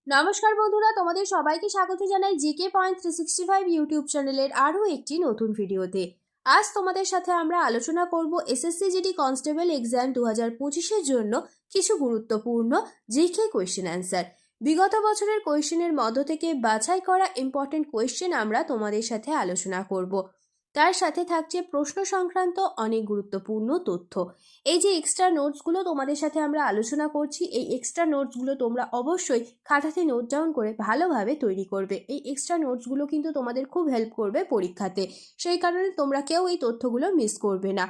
নমস্কার বন্ধুরা, তোমাদের সবাইকে স্বাগত জানাই জিকে পয়েন্ট 365 ইউটিউব চ্যানেলের আরও একটি নতুন ভিডিওতে। আজ তোমাদের সাথে আমরা আলোচনা করব এসএসসি জিডি কনস্টেবল এক্সাম 2025-এর জন্য কিছু গুরুত্বপূর্ণ জিকে কোয়েশ্চেন অ্যান্সার। বিগত বছরের কোয়েশ্চেনের মধ্য থেকে বাছাই করা ইম্পর্টেন্ট কোয়েশ্চেন আমরা তোমাদের সাথে আলোচনা করব। তার সাথে থাকছে প্রশ্ন সংক্রান্ত অনেক গুরুত্বপূর্ণ তথ্য। এই যে এক্সট্রা নোটসগুলো তোমাদের সাথে আমরা আলোচনা করছি, এই এক্সট্রা নোটসগুলো তোমরা অবশ্যই খাতাতে নোট ডাউন করে ভালোভাবে তৈরি করবে। এই এক্সট্রা নোটসগুলো কিন্তু তোমাদের খুব হেল্প করবে পরীক্ষাতে, সেই কারণে তোমরা কেউ এই তথ্যগুলো মিস করবে না।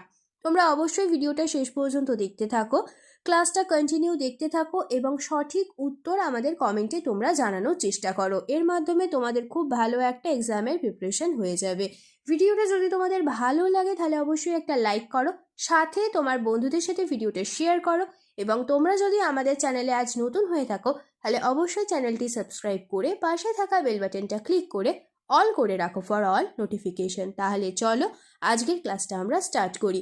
তোমরা অবশ্যই ভিডিওটা শেষ পর্যন্ত দেখতে থাকো, ক্লাসটা কন্টিনিউ দেখতে থাকো এবং সঠিক উত্তর আমাদের কমেন্টে তোমরা জানানোর চেষ্টা করো। এর মাধ্যমে তোমাদের খুব ভালো একটা এক্সামের প্রিপারেশন হয়ে যাবে। ভিডিওটা যদি তোমাদের ভালো লাগে তাহলে অবশ্যই একটা লাইক করো, সাথে তোমার বন্ধুদের সাথে ভিডিওটা শেয়ার করো এবং তোমরা যদি আমাদের চ্যানেলে আজ নতুন হয়ে থাকো তাহলে অবশ্যই চ্যানেলটি সাবস্ক্রাইব করে পাশে থাকা বেল বাটনটা ক্লিক করে অল করে রাখো ফর অল নোটিফিকেশন। তাহলে চলো আজকের ক্লাসটা আমরা স্টার্ট করি।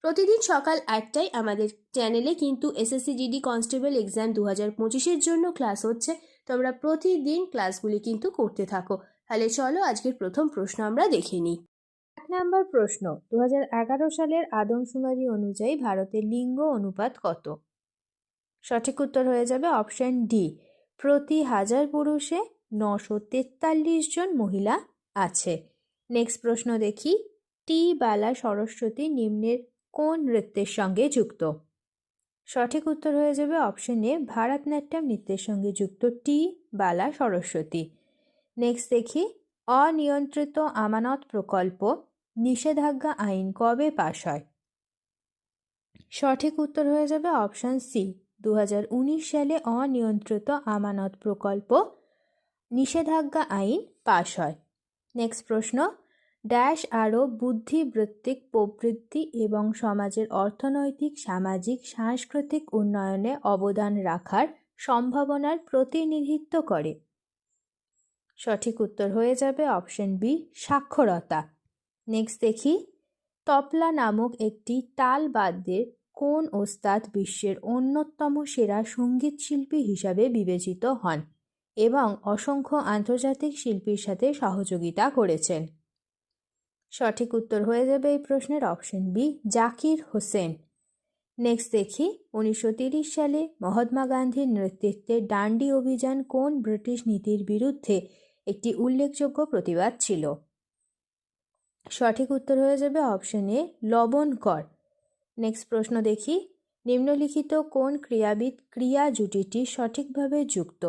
প্রতিদিন সকাল 8টায় আমাদের চ্যানেলে কিন্তু এসএসসি জিডি কনস্টেবল এক্সাম 2025-এর জন্য ক্লাস হচ্ছে। তোমরা প্রতিদিন ক্লাসগুলি কিন্তু করতে থাকো। তাহলে চলো আজকের প্রথম প্রশ্ন আমরা দেখে নিই। 1 নম্বর প্রশ্ন, 2011 সালের আদমশুমারি অনুযায়ী ভারতের লিঙ্গ অনুপাত কত? সঠিক উত্তর হয়ে যাবে অপশন ডি, প্রতি 1000 পুরুষে 943 জন মহিলা আছে। নেক্সট প্রশ্ন দেখি, টি বালা সরস্বতী নিম্নের কোন নৃত্যের সঙ্গে যুক্ত? সঠিক উত্তর হয়ে যাবে অপশন এ, ভারতনাট্যম নৃত্যের সঙ্গে যুক্ত টি বালা সরস্বতী। নেক্সট দেখি, অনিয়ন্ত্রিত আমানত প্রকল্প নিষেধাজ্ঞা আইন কবে পাশ হয়? সঠিক উত্তর হয়ে যাবে অপশন সি, 2019 সালে অনিয়ন্ত্রিত আমানত প্রকল্প নিষেধাজ্ঞা আইন পাশ হয়। নেক্সট প্রশ্ন, ড্যাশ আরও বুদ্ধিবৃত্তিক প্রবৃত্তি এবং সমাজের অর্থনৈতিক, সামাজিক, সাংস্কৃতিক উন্নয়নে অবদান রাখার সম্ভাবনার প্রতিনিধিত্ব করে? সঠিক উত্তর হয়ে যাবে অপশন বি, সাক্ষরতা। নেক্সট দেখি, তবলা নামক একটি তাল বাদ্যের কোন ওস্তাদ বিশ্বের অন্যতম সেরা সঙ্গীত শিল্পী হিসাবে বিবেচিত হন এবং অসংখ্য আন্তর্জাতিক শিল্পীর সাথে সহযোগিতা করেছেন? সঠিক উত্তর হয়ে যাবে এই প্রশ্নের option B, Zakir Hossain. Next দেখি, 1930 সালে মহাত্মা গান্ধীর নেতৃত্বে ডান্ডি অভিযান কোন ব্রিটিশ নীতির বিরুদ্ধে একটি উল্লেখযোগ্য প্রতিবাদ ছিল? সঠিক উত্তর হয়ে যাবে অপশন এ, লবণ কর। নেক্সট প্রশ্ন দেখি, নিম্নলিখিত কোন ক্রীড়াবিদ ক্রিয়া জুটিটি সঠিকভাবে যুক্ত?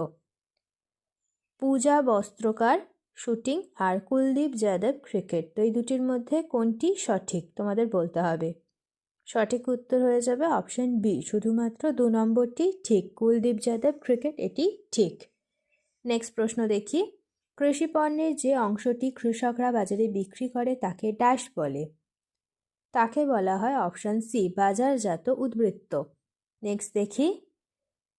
পূজা বস্ত্রকার শুটিং আর কুলদীপ যাদব ক্রিকেট। তো এই দুটির মধ্যে কোনটি সঠিক তোমাদের বলতে হবে। সঠিক উত্তর হয়ে যাবে অপশন বি, শুধুমাত্র 2 নম্বরটি ঠিক, কুলদীপ যাদব ক্রিকেট এটি ঠিক। নেক্সট প্রশ্ন দেখি, কৃষি পণ্যের যে অংশটি কৃষকরা বাজারে বিক্রি করে তাকে ড্যাশ বলে? তাকে বলা হয় অপশন সি, বাজারজাত উদ্বৃত্ত। নেক্সট দেখি,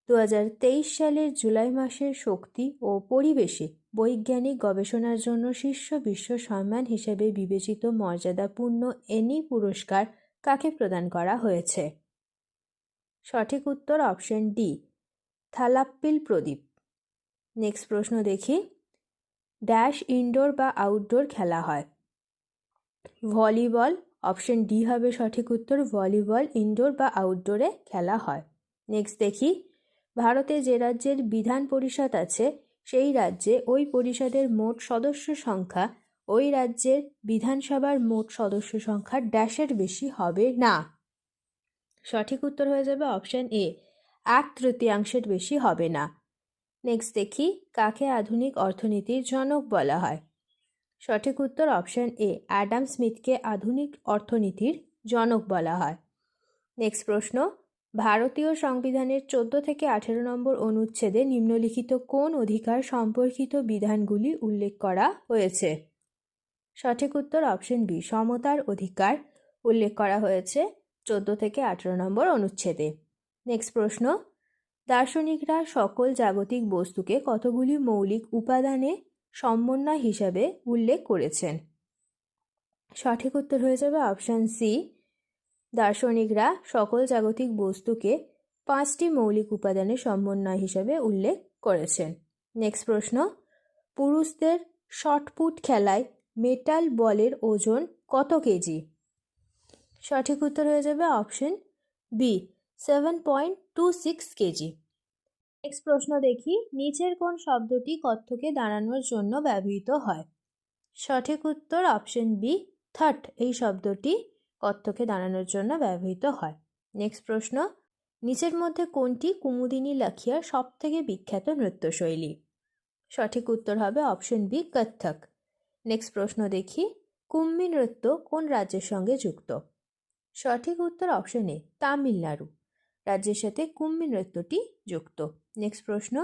2023 সালের জুলাই মাসের শক্তি ও পরিবেশে বৈজ্ঞানিক গবেষণার জন্য শীর্ষ বিশ্ব সম্মান হিসেবে বিবেচিত মর্যাদাপূর্ণ এনি পুরস্কার কাকে প্রদান করা হয়েছে? সঠিক উত্তর অপশন ডি, থালাপ্পিল প্রদীপ। নেক্সট প্রশ্ন দেখি, ড্যাশ ইনডোর বা আউটডোর খেলা হয়? ভলিবল। অপশন ডি হবে সঠিক উত্তর, ভলিবল ইনডোর বা আউটডোরে খেলা হয়। নেক্সট দেখি, ভারতে যে রাজ্যের বিধান পরিষদ আছে সেই রাজ্যে ওই পরিষদের মোট সদস্য সংখ্যা ওই রাজ্যের বিধানসভার মোট সদস্য সংখ্যা ড্যাশের বেশি হবে না? সঠিক উত্তর হয়ে যাবে অপশন এ, 1/3 বেশি হবে না। নেক্সট দেখি, কাকে আধুনিক অর্থনীতির জনক বলা হয়? সঠিক উত্তর অপশন এ, অ্যাডাম স্মিথকে আধুনিক অর্থনীতির জনক বলা হয়। নেক্সট প্রশ্ন, ভারতীয় সংবিধানের 14 থেকে 18 নম্বর অনুচ্ছেদে নিম্নলিখিত কোন অধিকার সম্পর্কিত বিধানগুলি উল্লেখ করা হয়েছে? সঠিক উত্তর অপশন বি, সমতার অধিকার উল্লেখ করা হয়েছে 14 থেকে 18 নম্বর অনুচ্ছেদে। নেক্সট প্রশ্ন, দার্শনিকরা সকল জাগতিক বস্তুকে কতগুলি মৌলিক উপাদানে সমন্বয় হিসাবে উল্লেখ করেছেন? সঠিক উত্তর হয়ে যাবে অপশন সি, দার্শনিকরা সকল জাগতিক বস্তুকে 5টি মৌলিক উপাদানের সমন্বয় হিসাবে উল্লেখ করেছেন। নেক্সট প্রশ্ন, পুরুষদের শটপুট খেলায় মেটাল বলের ওজন কত কেজি? সঠিক উত্তর হয়ে যাবে অপশন বি, 7.26 কেজি। নেক্সট প্রশ্ন দেখি, নিচের কোন শব্দটি কত্থকে দাঁড়ানোর জন্য ব্যবহৃত হয়? সঠিক উত্তর অপশন বি, থাট। এই শব্দটি কত্থকে দাঁড়ানোর জন্য ব্যবহৃত হয়। নেক্সট প্রশ্ন, নিচের মধ্যে কোনটি কুমুদিনী লাখিয়ার সব থেকে বিখ্যাত নৃত্যশৈলী? সঠিক উত্তর হবে অপশন বি, কত্থক। নেক্সট প্রশ্ন দেখি, কুম্মি নৃত্য কোন রাজ্যের সঙ্গে যুক্ত? সঠিক উত্তর অপশন এ, তামিলনাড়ু রাজ্যের সাথে কুম্মি নৃত্যটি যুক্ত। নেক্সট প্রশ্ন,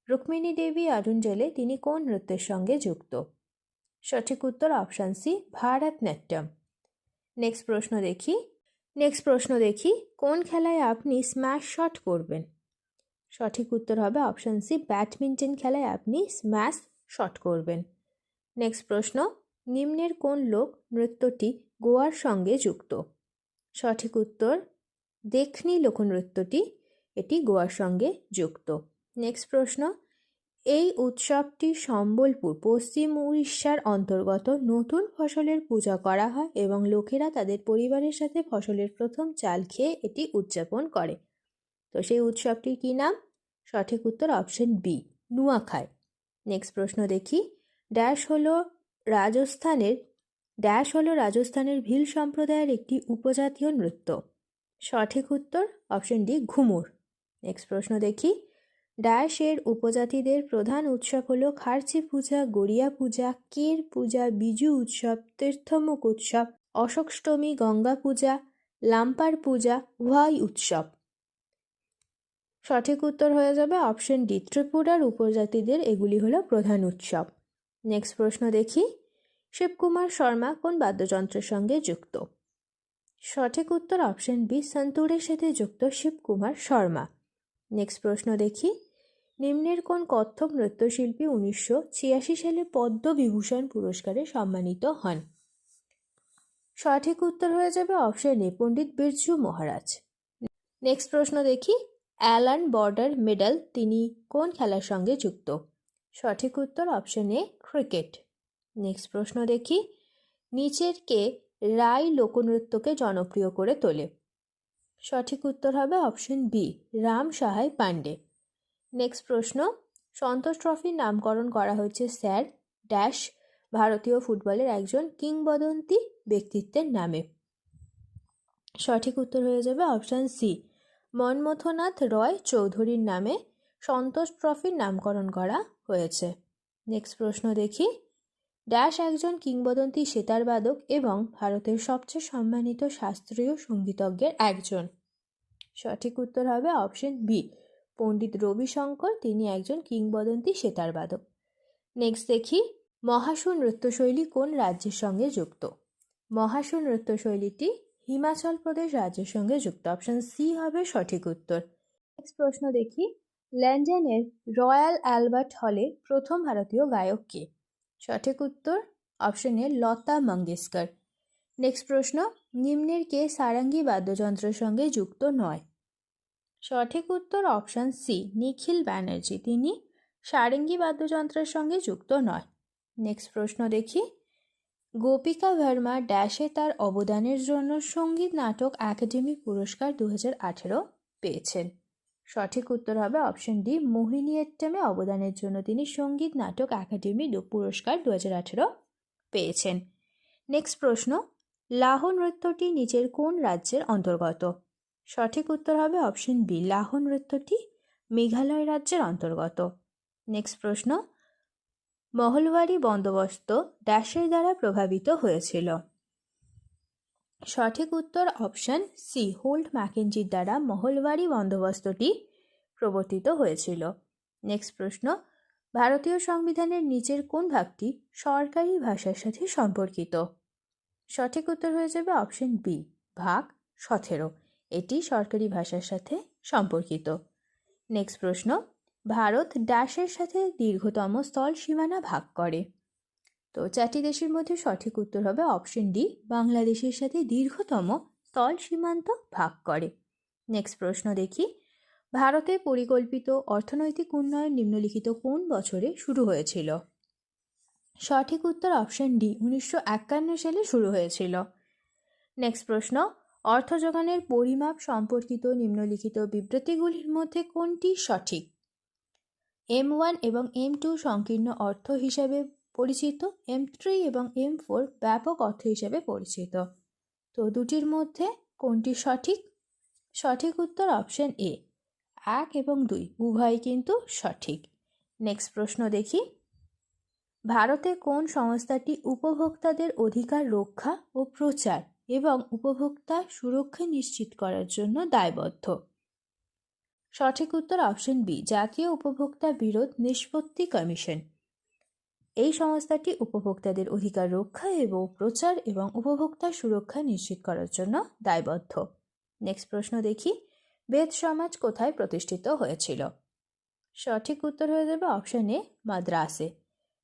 রুক্মিণী দেবী অরুঞ্জলে তিনি কোন নৃত্যের সঙ্গে যুক্ত? সঠিক উত্তর অপশন সি, ভারতনাট্যম। নেক্সট প্রশ্ন দেখি, কোন খেলায় আপনি স্ম্যাশ শট করবেন? সঠিক উত্তর হবে অপশন সি, ব্যাডমিন্টন খেলায় আপনি স্ম্যাশ শট করবেন। নেক্সট প্রশ্ন, নিম্নের কোন লোক নৃত্যটি গোয়ার সঙ্গে যুক্ত? সঠিক উত্তর দেখনি লোকনৃত্যটি, এটি গোয়ার সঙ্গে যুক্ত। নেক্সট প্রশ্ন, এই উৎসবটি সম্বলপুর পশ্চিম উড়িষ্যার অন্তর্গত নতুন ফসলের পূজা করা হয় এবং লোকেরা তাদের পরিবারের সাথে ফসলের প্রথম চাল খেয়ে এটি উদযাপন করে। তো সেই উৎসবটির কী নাম? সঠিক উত্তর অপশন বি, নুয়াখাই। নেক্সট প্রশ্ন দেখি, ড্যাশ হলো রাজস্থানের ভিল সম্প্রদায়ের একটি উপজাতীয় নৃত্য? সঠিক উত্তর অপশন ডি, ঘুমুর। নেক্সট প্রশ্ন দেখি, ড্যাশ এর উপজাতিদের প্রধান উৎসব হলো খার্চি পূজা, গড়িয়া পূজা, কের পূজা, বিজু উৎসব, তীর্থমুখ উৎসব, অশোকষ্টমী, গঙ্গা পূজা, লাম্পার পূজা, ওয়াই উৎসব। সঠিক উত্তর হয়ে যাবে অপশন ডি, ত্রিপুরার উপজাতিদের এগুলি হলো প্রধান উৎসব। নেক্সট প্রশ্ন দেখি, শিবকুমার শর্মা কোন বাদ্যযন্ত্রের সঙ্গে যুক্ত? সঠিক উত্তর অপশন বি, সন্তুরের সাথে যুক্ত শিবকুমার শর্মা। নেক্সট প্রশ্ন দেখি, নিম্নের কোন কত্থক নৃত্যশিল্পী 1986 সালে পদ্মবিভূষণ পুরস্কারে সম্মানিত হন? সঠিক উত্তর হয়ে যাবে option A, Pandit Birju Maharaj. Next প্রশ্ন দেখি, অ্যালান বর্ডার মেডাল তিনি কোন খেলার সঙ্গে যুক্ত? সঠিক উত্তর অপশন এ, ক্রিকেট। নেক্সট প্রশ্ন দেখি, নিচের কে রাই লোকনৃত্যকে জনপ্রিয় করে তোলে? সঠিক উত্তর হবে অপশন বি, রাম সাহাই পান্ডে। নেক্সট প্রশ্ন, সন্তোষ ট্রফির নামকরণ করা হয়েছে স্যার ড্যাশ ভারতীয় ফুটবলের একজন কিংবদন্তি ব্যক্তিত্বের নামে? সঠিক উত্তর হয়ে যাবে অপশন সি, মনমথনাথ রয় চৌধুরীর নামে সন্তোষ ট্রফির নামকরণ করা হয়েছে। নেক্সট প্রশ্ন দেখি, ড্যাশ একজন কিংবদন্তি সেতারবাদক এবং ভারতের সবচেয়ে সম্মানিত শাস্ত্রীয় সঙ্গীতজ্ঞের একজন? সঠিক উত্তর হবে অপশন বি, পণ্ডিত রবিশঙ্কর, তিনি একজন কিংবদন্তি সেতারবাদক। নেক্সট দেখি, মহাসুর নৃত্যশৈলী কোন রাজ্যের সঙ্গে যুক্ত? মহাসুর নৃত্যশৈলীটি হিমাচল প্রদেশ রাজ্যের সঙ্গে যুক্ত। অপশন সি হবে সঠিক উত্তর। নেক্সট প্রশ্ন দেখি, লন্ডনের রয়্যাল অ্যালবার্ট হলে প্রথম ভারতীয় গায়ক কে? সঠিক উত্তর option A, Lata Mangeshkar. Next প্রশ্ন, নিম্নের কে সারাঙ্গি বাদ্যযন্ত্রের সঙ্গে যুক্ত নয়? সঠিক উত্তর অপশন সি, নিখিল ব্যানার্জি, তিনি সারেঙ্গি বাদ্যযন্ত্রের সঙ্গে যুক্ত নয়। নেক্সট প্রশ্ন দেখি, গোপিকা ভার্মা ড্যাশে তার অবদানের জন্য সঙ্গীত নাটক একাডেমি পুরস্কার 2018 পেয়েছেন? সঠিক উত্তর হবে অপশন ডি, মোহিনীঅট্টমে অবদানের জন্য তিনি সঙ্গীত নাটক একাডেমি পুরস্কার 2018 পেয়েছেন। নেক্সট প্রশ্ন, লাহ নৃত্যটি নিচের কোন রাজ্যের অন্তর্গত? সঠিক উত্তর হবে অপশন বি, লাহ নৃত্যটি মেঘালয় রাজ্যের অন্তর্গত। নেক্সট প্রশ্ন, মহলবাড়ি বন্দোবস্ত ড্যাশের দ্বারা প্রভাবিত হয়েছিল? সঠিক উত্তর অপশন সি, হোল্ট ম্যাকেঞ্জির দ্বারা মহলবাড়ি বন্দোবস্তটি প্রবর্তিত হয়েছিল। নেক্সট প্রশ্ন, ভারতীয় সংবিধানের নিচের কোন ভাগটি সরকারি ভাষার সাথে সম্পর্কিত? সঠিক উত্তর হয়ে যাবে অপশন বি, ভাগ 17, এটি সরকারি ভাষার সাথে সম্পর্কিত। নেক্সট প্রশ্ন, ভারত ড্যাশের সাথে দীর্ঘতম স্থল সীমানা ভাগ করে? তো 4টি দেশের মধ্যে সঠিক উত্তর হবে অপশন ডি, বাংলাদেশের সাথে দীর্ঘতম স্থল সীমান্ত ভাগ করে। নেক্সট প্রশ্ন দেখি, ভারতে পরিকল্পিত অর্থনৈতিক উন্নয়ন নিম্নলিখিত কোন বছরে শুরু হয়েছিল? সঠিক উত্তর অপশন ডি, 1951 সালে শুরু হয়েছিল। নেক্সট প্রশ্ন, অর্থ যোগানের পরিমাপ সম্পর্কিত নিম্নলিখিত বিবৃতিগুলির মধ্যে কোনটি সঠিক? M1 এবং M2 সংকীর্ণ অর্থ হিসাবে পরিচিত, M3 এবং M4 ব্যাপক অর্থ হিসাবে পরিচিত। তো দুটির মধ্যে কোনটি সঠিক? সঠিক উত্তর অপশন এ, 1 এবং 2 উভয় কিন্তু সঠিক। নেক্সট প্রশ্ন দেখি, ভারতে কোন সংস্থাটি উপভোক্তাদের অধিকার রক্ষা ও প্রচার এবং উপভোক্তা সুরক্ষা নিশ্চিত করার জন্য দায়বদ্ধ? সঠিক উত্তর অপশন বি, জাতীয় উপভোক্তা বিরোধ নিষ্পত্তি কমিশন। এই সংস্থাটি উপভোক্তাদের অধিকার রক্ষা এবং প্রচার এবং উপভোক্তা সুরক্ষা নিশ্চিত করার জন্য দায়বদ্ধ। নেক্সট প্রশ্ন দেখি, বেদ সমাজ কোথায় প্রতিষ্ঠিত হয়েছিল? সঠিক উত্তর হয়ে যাবে অপশন এ, মাদ্রাসে।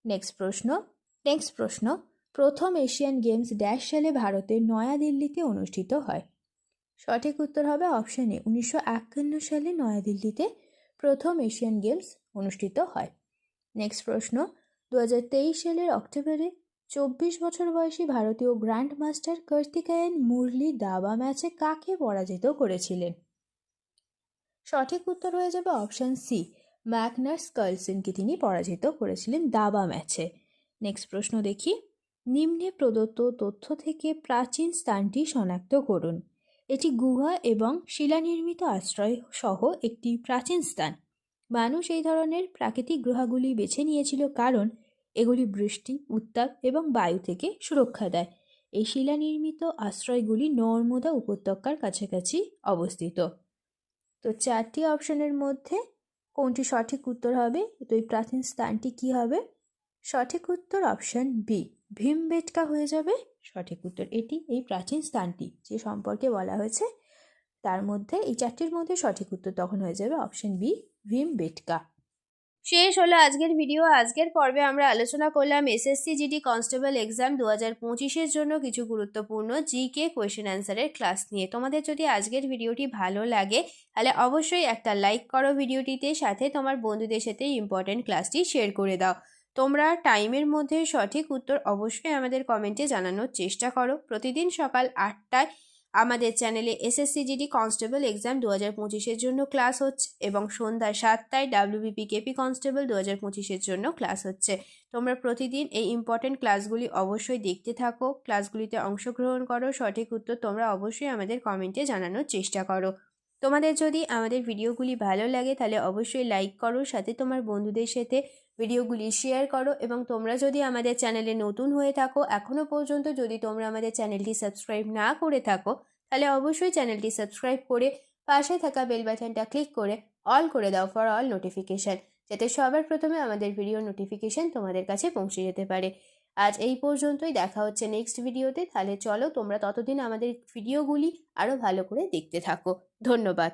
নেক্সট প্রশ্ন, প্রথম এশিয়ান গেমস ড্যাশ সালে ভারতের নয়াদিল্লিতে অনুষ্ঠিত হয়? সঠিক উত্তর হবে অপশন এ, 1951 সালে নয়াদিল্লিতে প্রথম এশিয়ান গেমস অনুষ্ঠিত হয়। নেক্সট প্রশ্ন, 2023 সালের অক্টোবরে 24 বছর বয়সী ভারতীয় গ্র্যান্ড মাস্টার কার্তিকেয়ন মুরলি দাবা ম্যাচে কাকে পরাজিত করেছিলেন? সঠিক উত্তর হয়ে যাবে অপশন সি, ম্যাগনাস কার্লসেনকে তিনি পরাজিত করেছিলেন দাবা ম্যাচে। নেক্সট প্রশ্ন দেখি, নিম্নে প্রদত্ত তথ্য থেকে প্রাচীন স্থানটি শনাক্ত করুন। এটি গুহা এবং শিলানির্মিত আশ্রয় সহ একটি প্রাচীন স্থান। মানুষ এই ধরনের প্রাকৃতিক গুহাগুলি বেছে নিয়েছিল কারণ এগুলি বৃষ্টি, উত্তাপ এবং বায়ু থেকে সুরক্ষা দেয়। এই শিলানির্মিত আশ্রয়গুলি নর্মদা উপত্যকার কাছাকাছি অবস্থিত। তো 4টি অপশনের মধ্যে কোনটি সঠিক উত্তর হবে? তো এই প্রাচীন স্থানটি কি হবে? সঠিক উত্তর অপশন বি, ভীমবেটকা হয়ে যাবে সঠিক উত্তর। এটি এই প্রাচীন স্থানটি যে সম্পর্কে বলা হয়েছে তার মধ্যে এই 4টির মধ্যে সঠিক উত্তর তখন হয়ে যাবে অপশন বি, ভীমবেটকা। শেষ হলো আজকের ভিডিও। আজকের পর্বে আমরা আলোচনা করলাম এসএসসি জিডি কনস্টেবল এক্সাম 2025-এর জন্য কিছু গুরুত্বপূর্ণ জিকে কোয়েশ্চেন অ্যান্সারের ক্লাস নিয়ে। তোমাদের যদি আজকের ভিডিওটি ভালো লাগে তাহলে অবশ্যই একটা লাইক করো ভিডিওটিতে, সাথে তোমার বন্ধুদের সাথে ইম্পর্টেন্ট ক্লাসটি শেয়ার করে দাও। তোমরা টাইমের মধ্যে সঠিক উত্তর অবশ্যই আমাদের কমেন্টে জানানোর চেষ্টা করো। প্রতিদিন সকাল 8টায় আমাদের চ্যানেলে এসএসসি জিডি কনস্টেবল এক্সাম 2025-এর জন্য ক্লাস হচ্ছে এবং সন্ধ্যা 7টায় ডাব্লিউবিপি কেপি কনস্টেবল 2025-এর জন্য ক্লাস হচ্ছে। তোমরা প্রতিদিন এই ইম্পর্টেন্ট ক্লাসগুলি অবশ্যই দেখতে থাকো, ক্লাসগুলিতে অংশগ্রহণ করো, সঠিক উত্তর তোমরা অবশ্যই আমাদের কমেন্টে জানানোর চেষ্টা করো। তোমাদের যদি আমাদের ভিডিওগুলি ভালো লাগে তাহলে অবশ্যই লাইক করো, সাথে তোমার বন্ধুদের সাথে ভিডিওগুলি শেয়ার করো এবং তোমরা যদি আমাদের চ্যানেলে নতুন হয়ে থাকো, এখনও পর্যন্ত যদি তোমরা আমাদের চ্যানেলটি সাবস্ক্রাইব না করে থাকো তাহলে অবশ্যই চ্যানেলটি সাবস্ক্রাইব করে পাশে থাকা বেল বাটনটা ক্লিক করে অল করে দাও ফর অল নোটিফিকেশান, যাতে সবার প্রথমে আমাদের ভিডিও নোটিফিকেশান তোমাদের কাছে পৌঁছে যেতে পারে। আজ এই পর্যন্তই, দেখা হচ্ছে নেক্সট ভিডিওতে। তাহলে চলো তোমরা ততদিন আমাদের ভিডিওগুলি আরও ভালো করে দেখতে থাকো। ধন্যবাদ।